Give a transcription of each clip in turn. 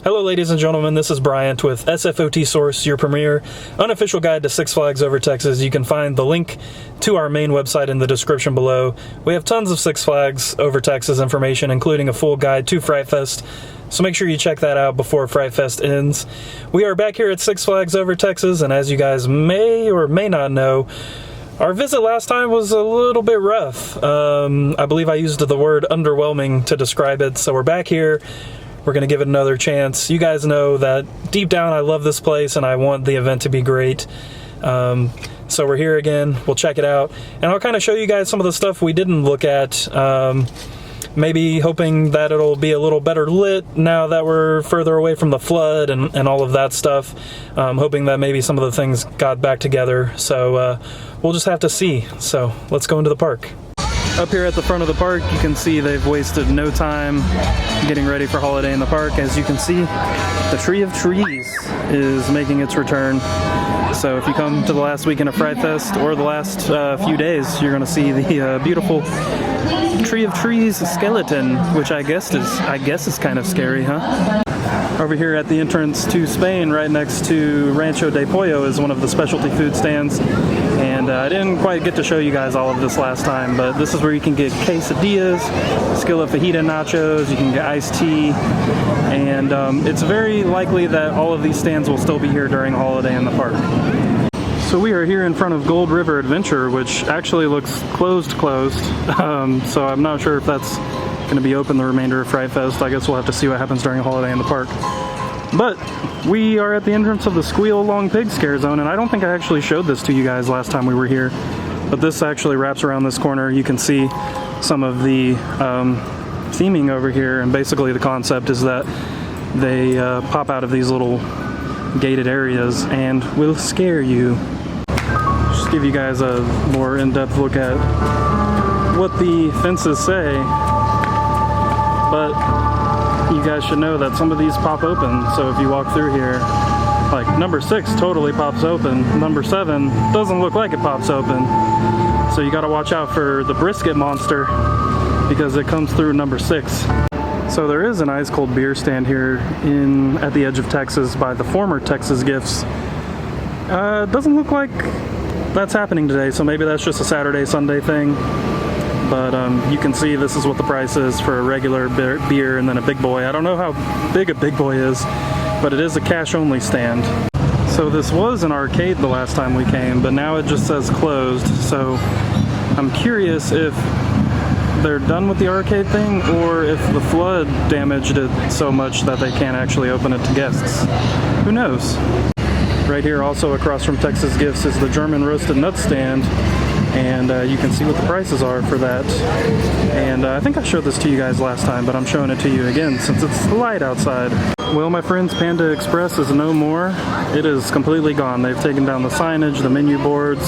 Hello ladies and gentlemen, this is Bryant with SFOT Source, your premier unofficial guide to Six Flags Over Texas. You can find the link to our main website in the description below. We have tons of Six Flags Over Texas information, including a full guide to Fright Fest, so make sure you check that out before Fright Fest ends. We are back here at Six Flags Over Texas, and as you guys may or may not know, our visit last time was a little bit rough. I believe I used the word underwhelming to describe it, so we're back here. We're going to give it another chance. You guys know that deep down I love this place and I want the event to be great. So we're here again. We'll check it out. And I'll kind of show you guys some of the stuff we didn't look at. Maybe hoping that it'll be a little better lit now that we're further away from the flood and all of that stuff. Hoping that maybe some of the things got back together. So we'll just have to see. So let's go into the park. Up here at the front of the park, you can see they've wasted no time getting ready for Holiday in the Park. As you can see, the Tree of Trees is making its return. So if you come to the last weekend of Fright Fest or the last few days, you're going to see the beautiful Tree of Trees skeleton, which I guess is kind of scary, huh? Over here at the entrance to Spain, right next to Rancho de Pollo, is one of the specialty food stands. And I didn't quite get to show you guys all of this last time, but this is where you can get quesadillas, skillet fajita nachos, you can get iced tea, and it's very likely that all of these stands will still be here during Holiday in the Park. So we are here in front of Gold River Adventure, which actually looks closed. So I'm not sure if that's going to be open the remainder of Fright Fest. I guess we'll have to see what happens during Holiday in the Park. But we are at the entrance of the Squeal Along Pig Scare Zone, and I don't think I actually showed this to you guys last time we were here. But this actually wraps around this corner. You can see some of the theming over here, and basically the concept is that they pop out of these little gated areas and will scare you. Just give you guys a more in-depth look at what the fences say. But you guys should know that some of these pop open, so if you walk through here, like number 6 totally pops open, number 7 doesn't look like it pops open, so you gotta watch out for the brisket monster because it comes through number 6. So there is an ice cold beer stand here at the edge of Texas by the former Texas Gifts. Doesn't look like that's happening today, so maybe that's just a Saturday, Sunday thing. But you can see this is what the price is for a regular beer and then a big boy. I don't know how big a big boy is, but it is a cash-only stand. So this was an arcade the last time we came, but now it just says closed. So I'm curious if they're done with the arcade thing or if the flood damaged it so much that they can't actually open it to guests. Who knows? Right here also across from Texas Gifts is the German roasted nut stand. And you can see what the prices are for that. And I think I showed this to you guys last time, but I'm showing it to you again since it's light outside. Well, my friends, Panda Express is no more. It is completely gone. They've taken down the signage, the menu boards,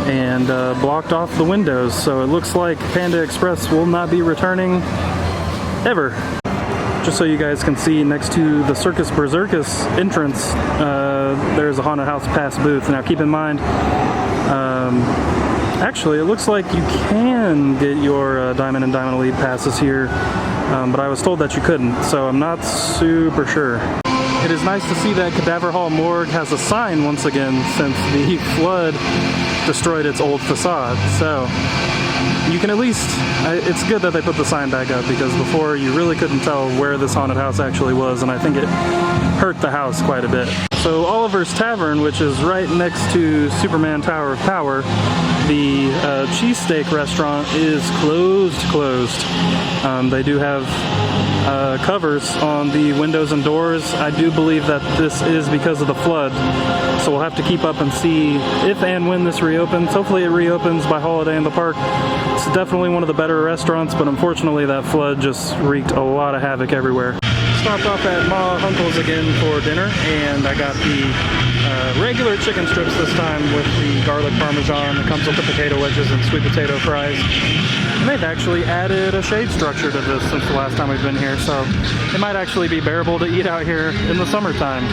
and blocked off the windows. So it looks like Panda Express will not be returning ever. Just so you guys can see, next to the Circus Berserkus entrance, there's a Haunted House Pass booth. Now keep in mind, actually, it looks like you can get your Diamond and Diamond Elite passes here, but I was told that you couldn't, so I'm not super sure. It is nice to see that Cadaver Hall Morgue has a sign once again since the flood destroyed its old facade, so you can at least, it's good that they put the sign back up because before you really couldn't tell where this haunted house actually was, and I think it hurt the house quite a bit. So Oliver's Tavern, which is right next to Superman Tower of Power, the cheesesteak restaurant is closed. They do have covers on the windows and doors. I do believe that this is because of the flood, so we'll have to keep up and see if and when this reopens. Hopefully it reopens by Holiday in the Park. It's definitely one of the better restaurants, but unfortunately that flood just wreaked a lot of havoc everywhere. Stopped off at Ma Hunkle's again for dinner, and I got the regular chicken strips this time with the garlic parmesan that comes with the potato wedges and sweet potato fries. And they've actually added a shade structure to this since the last time we've been here, so it might actually be bearable to eat out here in the summertime.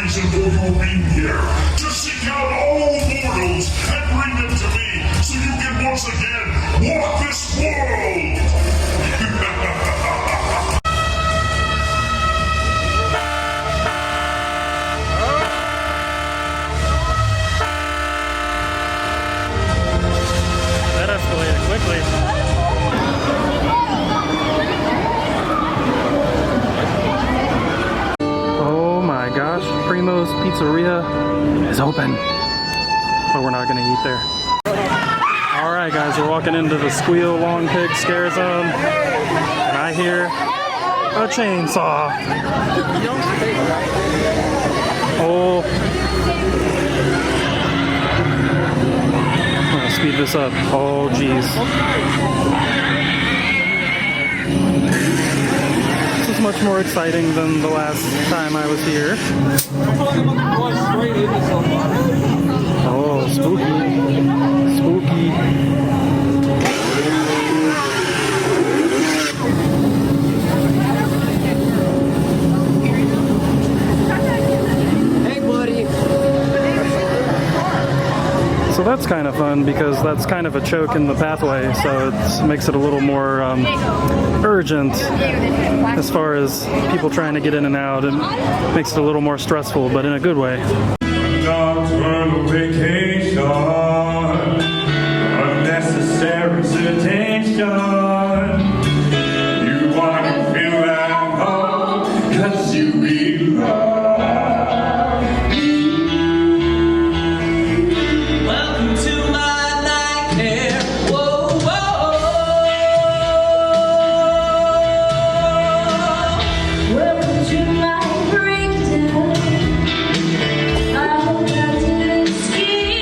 reason for your being here. To seek out all mortals and bring them to me so you can once again walk this world. That escalated quickly. Oh my gosh, Primo's Pizzeria is open. But we're not gonna eat there. Alright guys, we're walking into the Squeal Long Pig Scare Zone. And I hear a chainsaw. Oh. I'm gonna speed this up. Oh geez. This is much more exciting than the last time I was here. Oh, spooky. Spooky. Hey, buddy. So that's kind of fun because that's kind of a choke in the pathway, so it makes it a little more urgent as far as people trying to get in and out. It makes it a little more stressful, but in a good way. Nocturnal vacation, unnecessary sedation. You want to feel at home, 'cause you belong. Welcome to my nightmare. Whoa, whoa. Welcome to my breakdown. I hope I didn't scare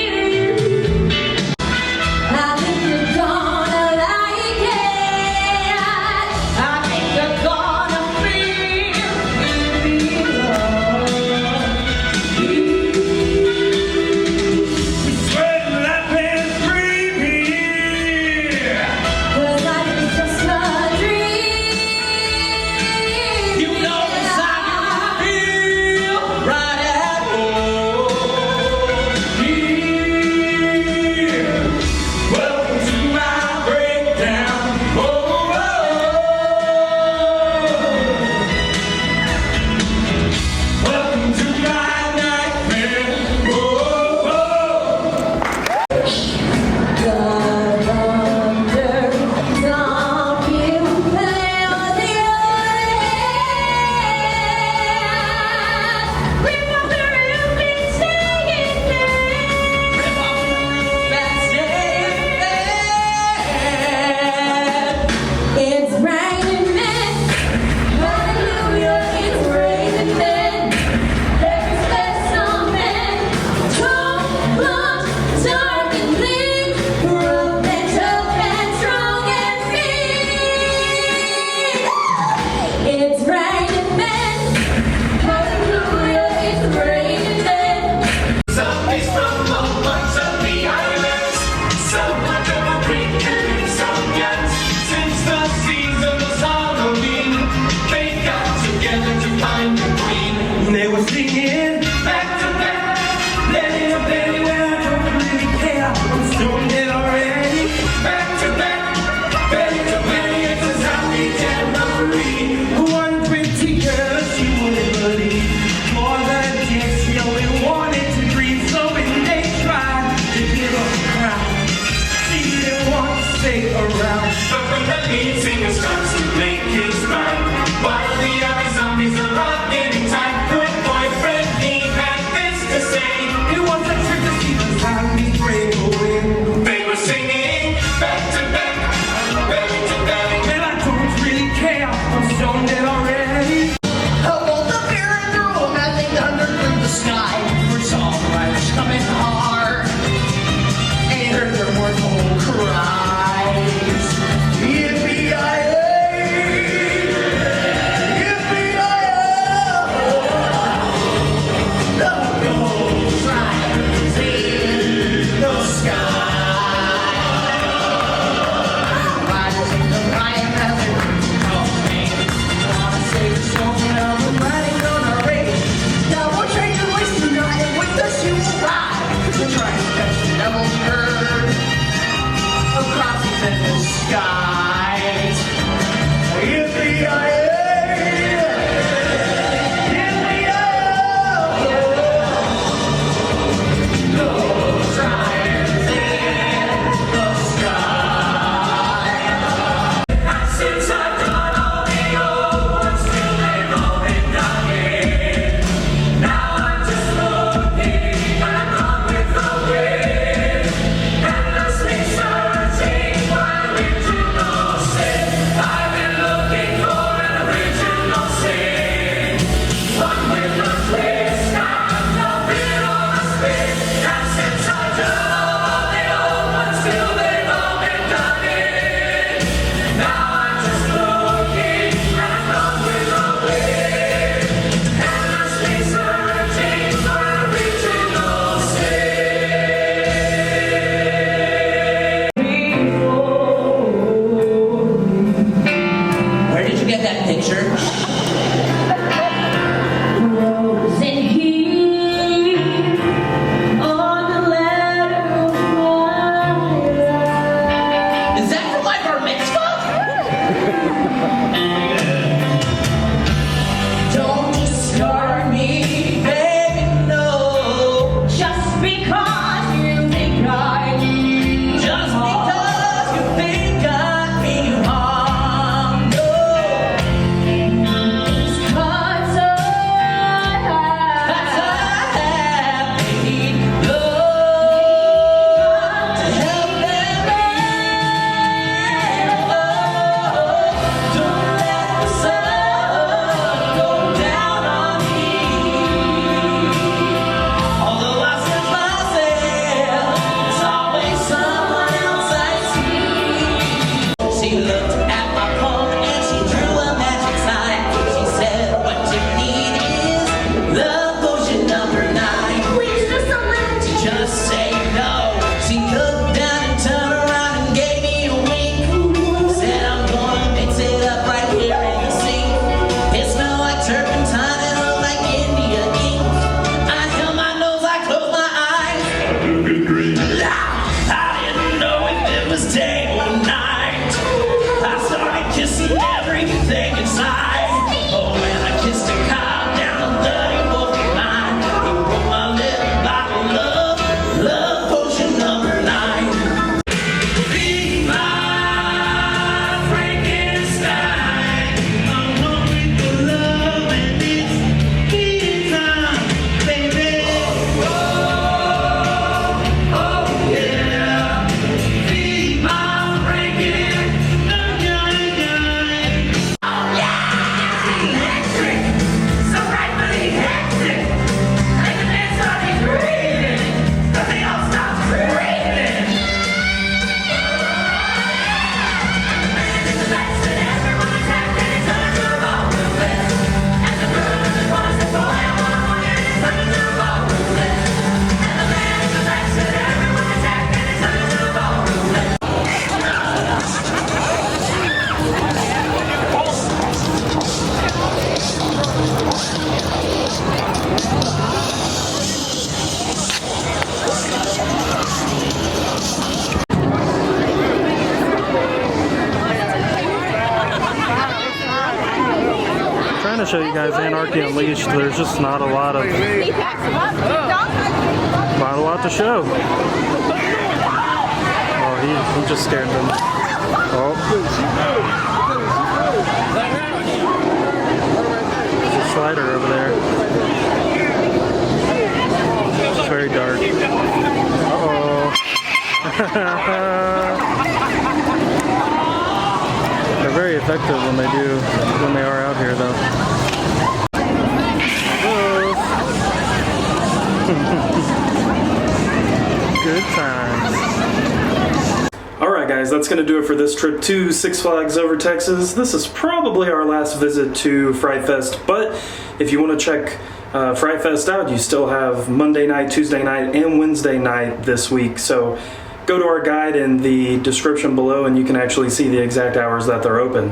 to show you guys Anarchy Unleashed. There's just not a lot to show. Oh, he just scared them. Oh. There's a slider over there. It's very dark. Uh-oh. They're very effective when they are out here though. Good times. Alright guys, that's going to do it for this trip to Six Flags Over Texas. This is probably our last visit to Fright Fest, but if you want to check Fright Fest out, you still have Monday night, Tuesday night, and Wednesday night this week. So go to our guide in the description below and you can actually see the exact hours that they're open.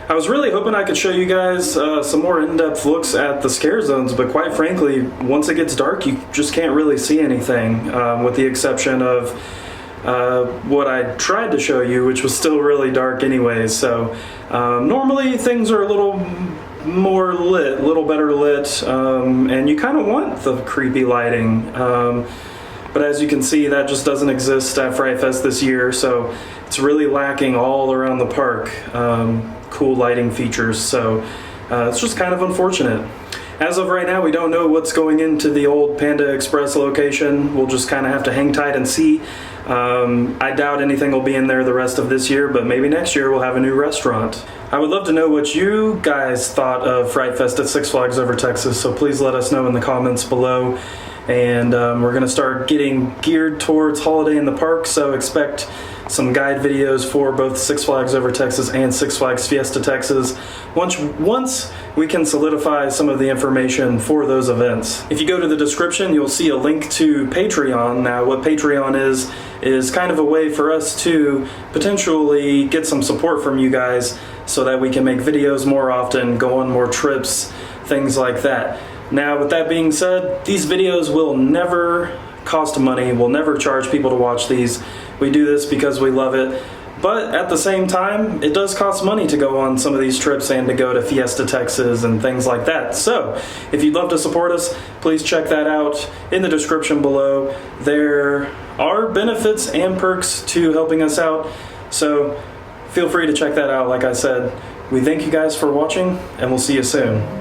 I was really hoping I could show you guys some more in-depth looks at the scare zones, but quite frankly, once it gets dark, you just can't really see anything, with the exception of what I tried to show you, which was still really dark anyways. So normally things are a little more lit, a little better lit, and you kind of want the creepy lighting. But as you can see, that just doesn't exist at Fright Fest this year, so it's really lacking all around the park. Cool lighting features, so it's just kind of unfortunate. As of right now, we don't know what's going into the old Panda Express location. We'll just kind of have to hang tight and see. I doubt anything will be in there the rest of this year, but maybe next year we'll have a new restaurant. I would love to know what you guys thought of Fright Fest at Six Flags Over Texas, so please let us know in the comments below. And we're going to start getting geared towards Holiday in the Park, so expect some guide videos for both Six Flags Over Texas and Six Flags Fiesta Texas once we can solidify some of the information for those events. If you go to the description, you'll see a link to Patreon. Now, what Patreon is kind of a way for us to potentially get some support from you guys so that we can make videos more often, go on more trips, things like that. Now, with that being said, these videos will never cost money. We'll never charge people to watch these. We do this because we love it. But at the same time, it does cost money to go on some of these trips and to go to Fiesta Texas and things like that. So, if you'd love to support us, please check that out in the description below. There are benefits and perks to helping us out. So, feel free to check that out. Like I said, we thank you guys for watching, and we'll see you soon.